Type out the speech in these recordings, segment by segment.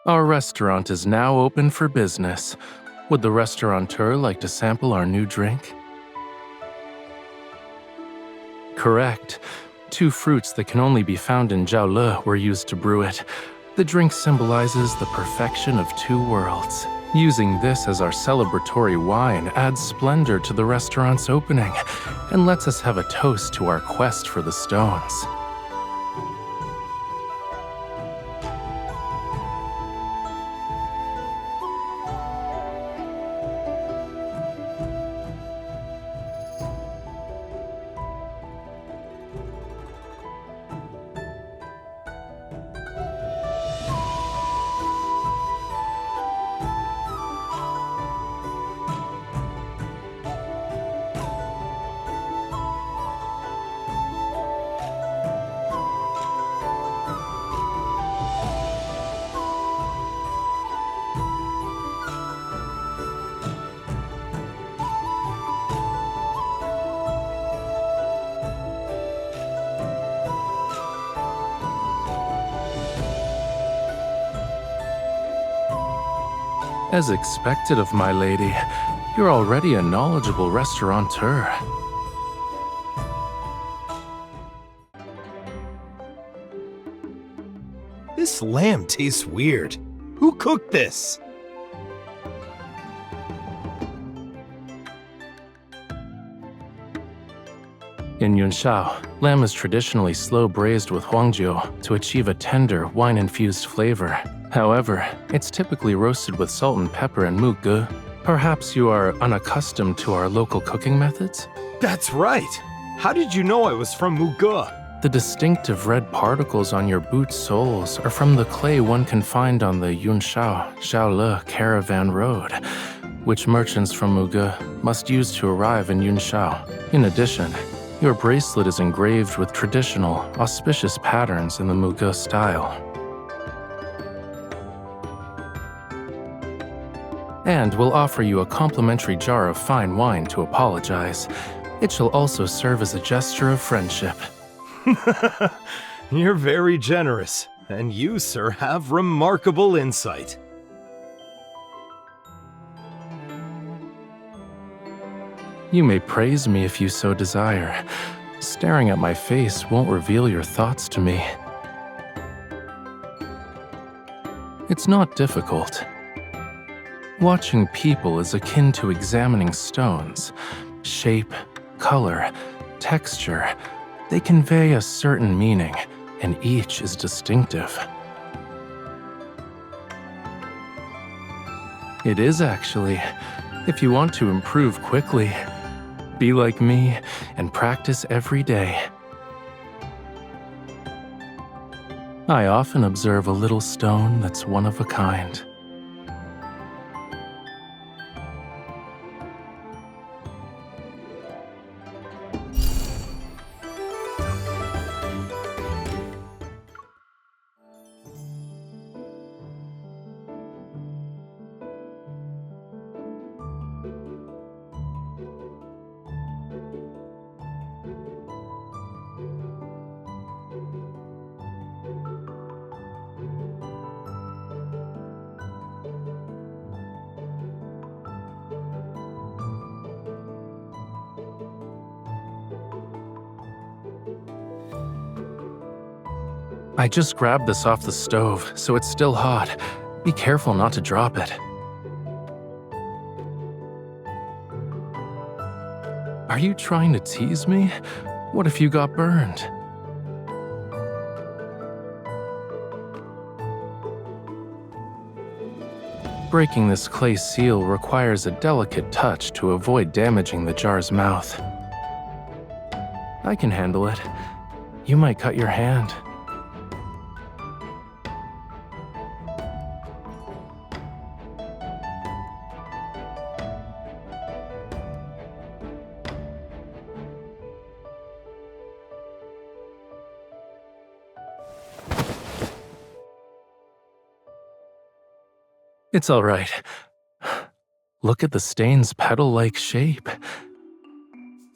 Our restaurant is now open for business. Would the restaurateur like to sample our new drink? Correct. 2 fruits that can only be found in Jiaole were used to brew it. The drink symbolizes the perfection of 2 worlds. Using this as our celebratory wine adds splendor to the restaurant's opening and lets us have a toast to our quest for the stones. As expected of my lady, you're already a knowledgeable restaurateur. This lamb tastes weird. Who cooked this? In Yunshao, lamb is traditionally slow braised with huangjiu to achieve a tender, wine-infused flavor. However, it's typically roasted with salt and pepper and muge. Perhaps you are unaccustomed to our local cooking methods? That's right! How did you know I was from Muge? The distinctive red particles on your boot soles are from the clay one can find on the Yunshao-Jiaole caravan road, which merchants from Muge must use to arrive in Yunshao. In addition, your bracelet is engraved with traditional, auspicious patterns in the Muge style. And we'll offer you a complimentary jar of fine wine to apologize. It shall also serve as a gesture of friendship. You're very generous, and you, sir, have remarkable insight. You may praise me if you so desire. Staring at my face won't reveal your thoughts to me. It's not difficult. Watching people is akin to examining stones. Shape, color, texture, they convey a certain meaning, and each is distinctive. It is actually, if you want to improve quickly. Be like me and practice every day. I often observe a little stone that's one of a kind. I just grabbed this off the stove, so it's still hot. Be careful not to drop it. Are you trying to tease me? What if you got burned? Breaking this clay seal requires a delicate touch to avoid damaging the jar's mouth. I can handle it. You might cut your hand. It's all right. Look at the stain's petal-like shape.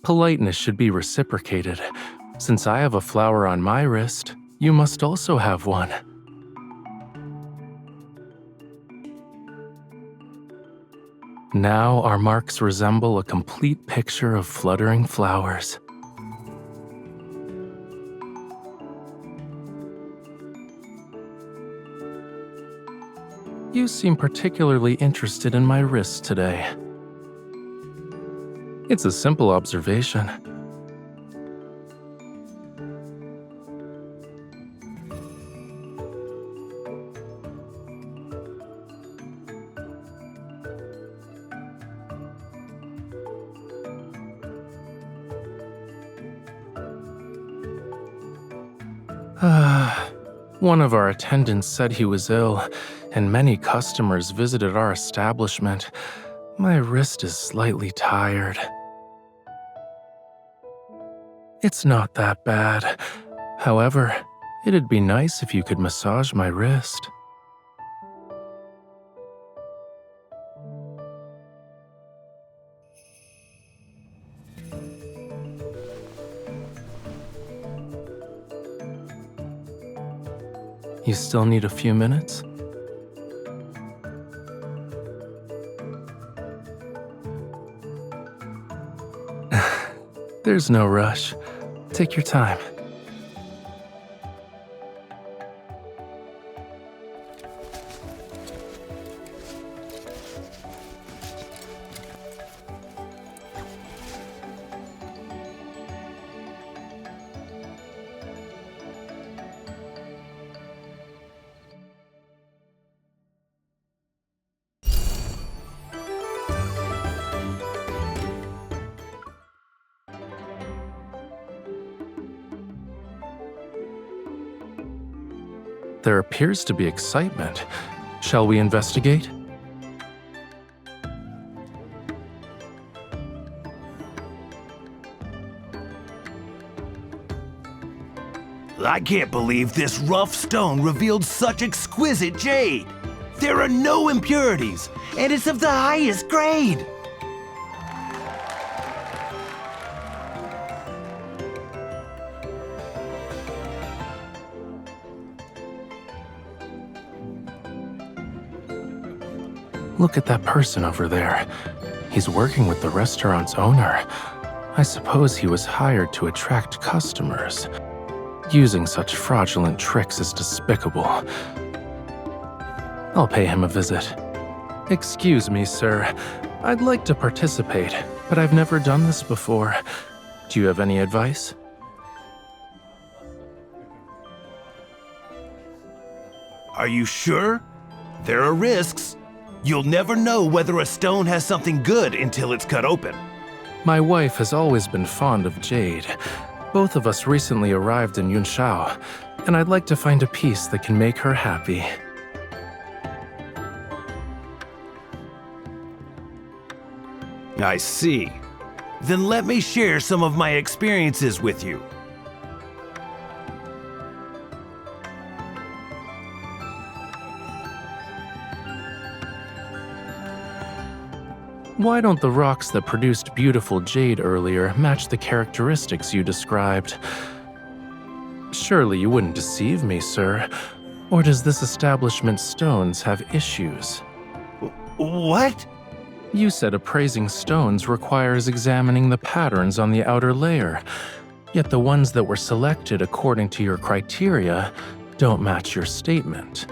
Politeness should be reciprocated. Since I have a flower on my wrist, you must also have one. Now our marks resemble a complete picture of fluttering flowers. You seem particularly interested in my wrist today. It's a simple observation. One of our attendants said he was ill, and many customers visited our establishment. My wrist is slightly tired. It's not that bad. However, it'd be nice if you could massage my wrist. You still need a few minutes? There's no rush. Take your time. There appears to be excitement. Shall we investigate? I can't believe this rough stone revealed such exquisite jade. There are no impurities, and it's of the highest grade. Look at that person over there. He's working with the restaurant's owner. I suppose he was hired to attract customers. Using such fraudulent tricks is despicable. I'll pay him a visit. Excuse me, sir. I'd like to participate, but I've never done this before. Do you have any advice? Are you sure? There are risks. You'll never know whether a stone has something good until it's cut open. My wife has always been fond of jade. Both of us recently arrived in Yunshao, and I'd like to find a piece that can make her happy. I see. Then let me share some of my experiences with you. Why don't the rocks that produced beautiful jade earlier match the characteristics you described? Surely you wouldn't deceive me, sir. Or does this establishment's stones have issues? What? You said appraising stones requires examining the patterns on the outer layer, yet the ones that were selected according to your criteria don't match your statement.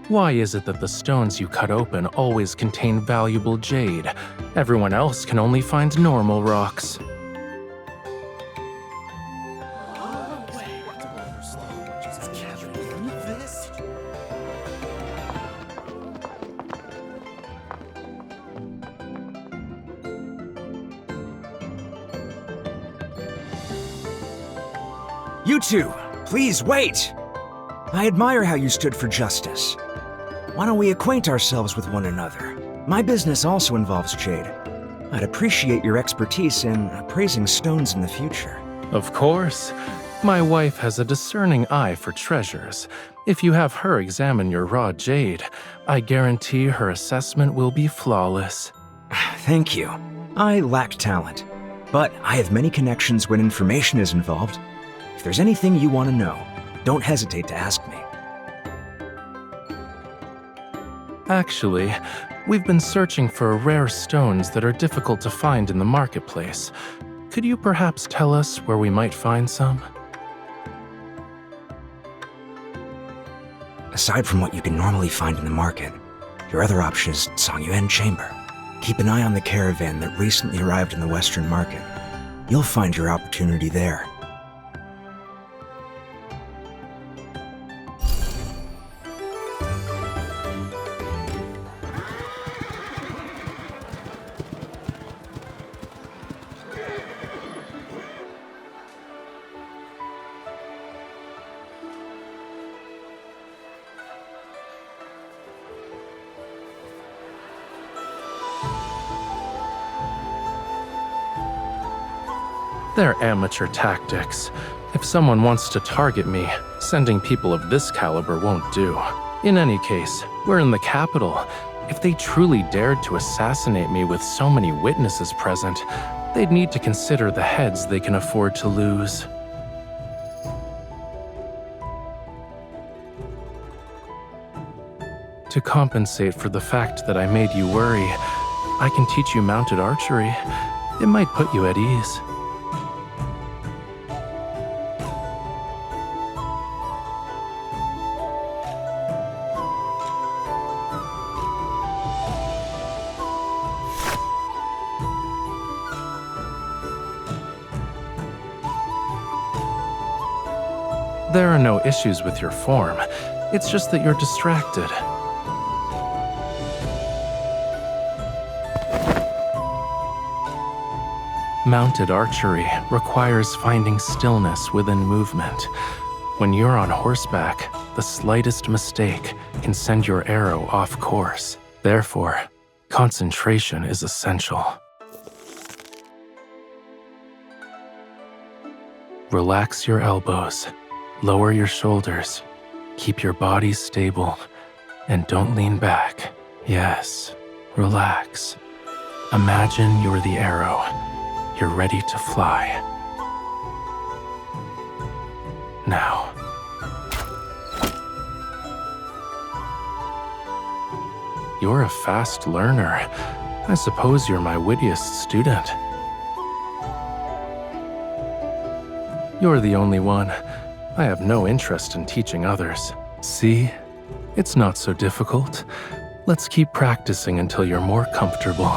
Why is it that the stones you cut open always contain valuable jade? Everyone else can only find normal rocks. You two, please wait! I admire how you stood for justice. Why don't we acquaint ourselves with one another? My business also involves jade. I'd appreciate your expertise in appraising stones in the future. Of course. My wife has a discerning eye for treasures. If you have her examine your raw jade, I guarantee her assessment will be flawless. Thank you. I lack talent, but I have many connections when information is involved. If there's anything you want to know, don't hesitate to ask me. Actually, We've been searching for rare stones that are difficult to find in the marketplace. Could you perhaps tell us where we might find some? Aside from what you can normally find in the market, your other option is Songyuan Chamber. Keep an eye on the caravan that recently arrived in the Western market. You'll find your opportunity there. They're amateur tactics. If someone wants to target me, sending people of this caliber won't do. In any case, we're in the capital. If they truly dared to assassinate me with so many witnesses present, they'd need to consider the heads they can afford to lose. To compensate for the fact that I made you worry, I can teach you mounted archery. It might put you at ease. There are no issues with your form. It's just that you're distracted. Mounted archery requires finding stillness within movement. When you're on horseback, the slightest mistake can send your arrow off course. Therefore, concentration is essential. Relax your elbows, lower your shoulders, keep your body stable, and don't lean back. Yes, relax. Imagine you're the arrow. You're ready to fly. Now. You're a fast learner. I suppose you're my wittiest student. You're the only one. I have no interest in teaching others. See? It's not so difficult. Let's keep practicing until you're more comfortable.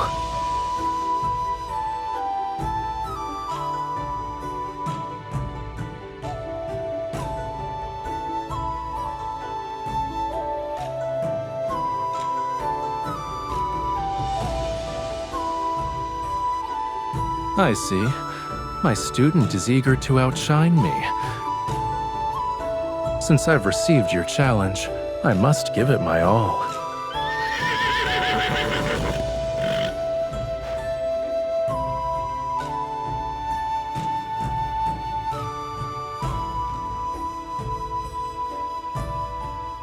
I see. My student is eager to outshine me. Since I've received your challenge, I must give it my all.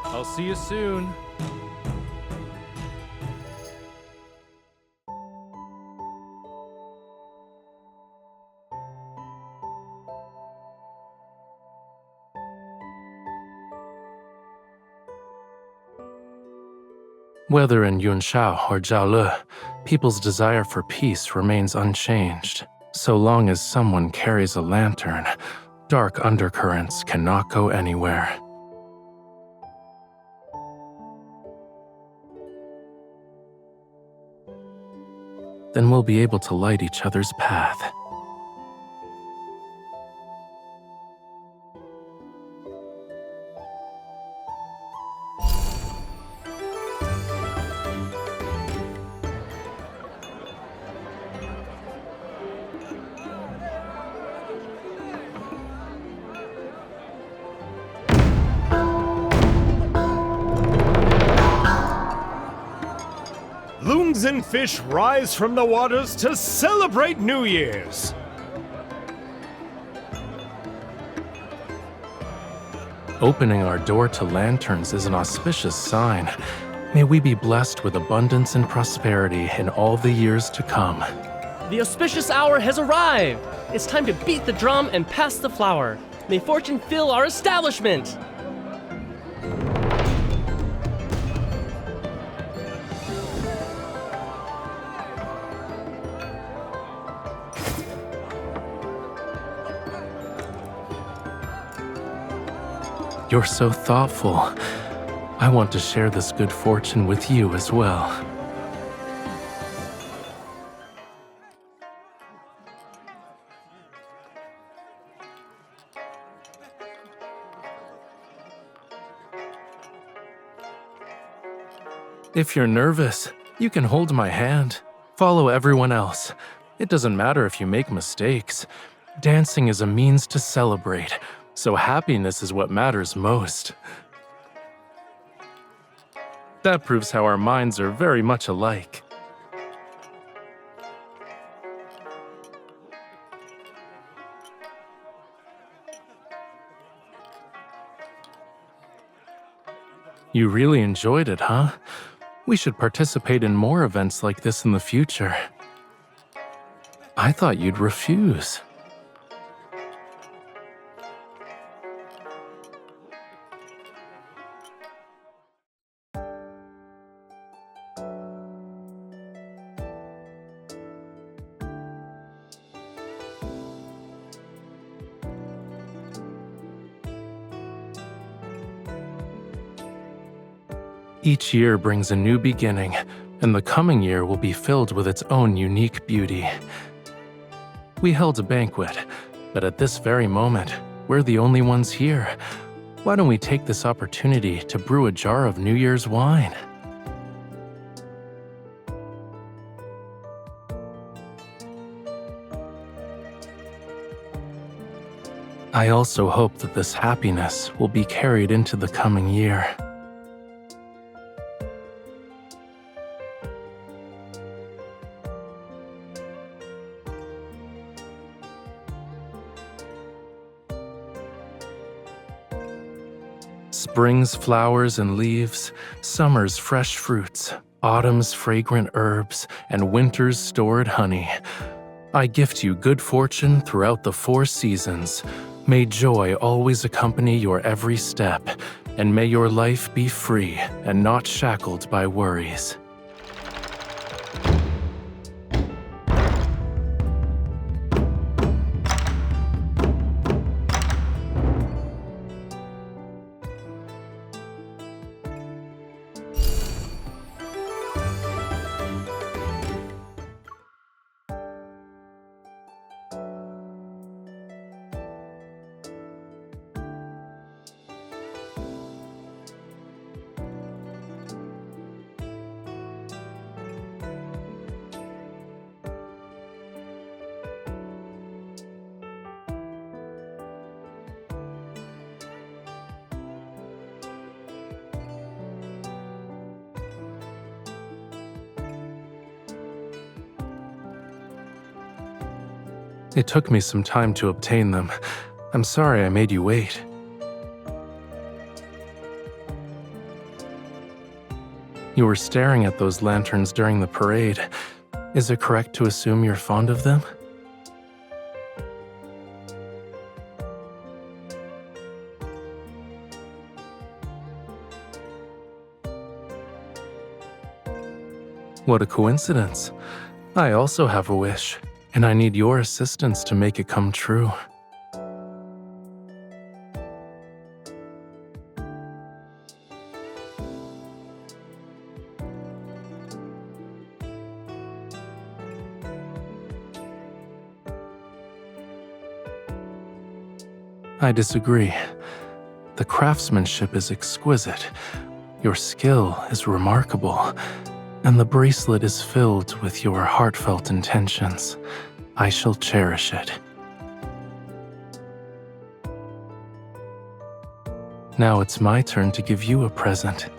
I'll see you soon. Whether in Yunshao or Jiaole, people's desire for peace remains unchanged. So long as someone carries a lantern, dark undercurrents cannot go anywhere. Then we'll be able to light each other's path. Loons and fish rise from the waters to celebrate New Year's. Opening our door to lanterns is an auspicious sign. May we be blessed with abundance and prosperity in all the years to come. The auspicious hour has arrived! It's time to beat the drum and pass the flower. May fortune fill our establishment! You're so thoughtful. I want to share this good fortune with you as well. If you're nervous, you can hold my hand. Follow everyone else. It doesn't matter if you make mistakes. Dancing is a means to celebrate, so happiness is what matters most. That proves how our minds are very much alike. You really enjoyed it, huh? We should participate in more events like this in the future. I thought you'd refuse. Each year brings a new beginning, and the coming year will be filled with its own unique beauty. We held a banquet, but at this very moment, we're the only ones here. Why don't we take this opportunity to brew a jar of New Year's wine? I also hope that this happiness will be carried into the coming year. Spring's flowers and leaves, summer's fresh fruits, autumn's fragrant herbs, and winter's stored honey. I gift you good fortune throughout the 4 seasons. May joy always accompany your every step, and may your life be free and not shackled by worries. It took me some time to obtain them. I'm sorry I made you wait. You were staring at those lanterns during the parade. Is it correct to assume you're fond of them? What a coincidence. I also have a wish, and I need your assistance to make it come true. I disagree. The craftsmanship is exquisite, your skill is remarkable, and the bracelet is filled with your heartfelt intentions. I shall cherish it. Now it's my turn to give you a present.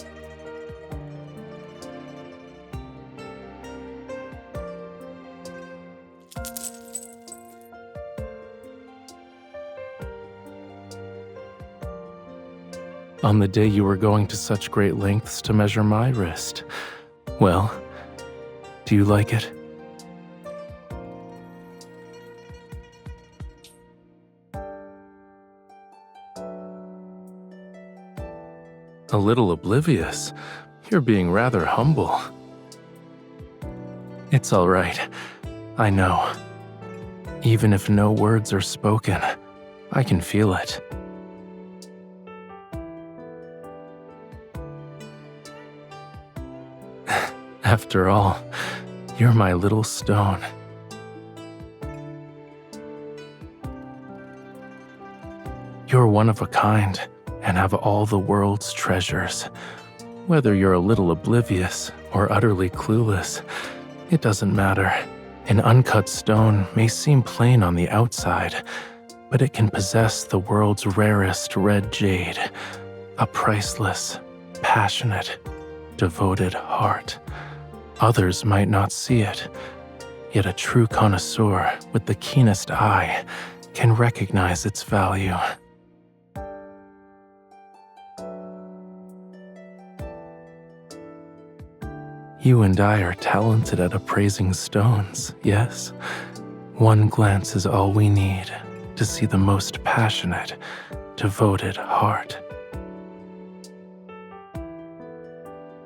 On the day you were going to such great lengths to measure my wrist. Well, do you like it? A little oblivious. You're being rather humble. It's all right. I know. Even if no words are spoken, I can feel it. After all, you're my little stone. You're one of a kind and have all the world's treasures. Whether you're a little oblivious or utterly clueless, it doesn't matter. An uncut stone may seem plain on the outside, but it can possess the world's rarest red jade, a priceless, passionate, devoted heart. Others might not see it, yet a true connoisseur with the keenest eye can recognize its value. You and I are talented at appraising stones, yes? One glance is all we need to see the most passionate, devoted heart.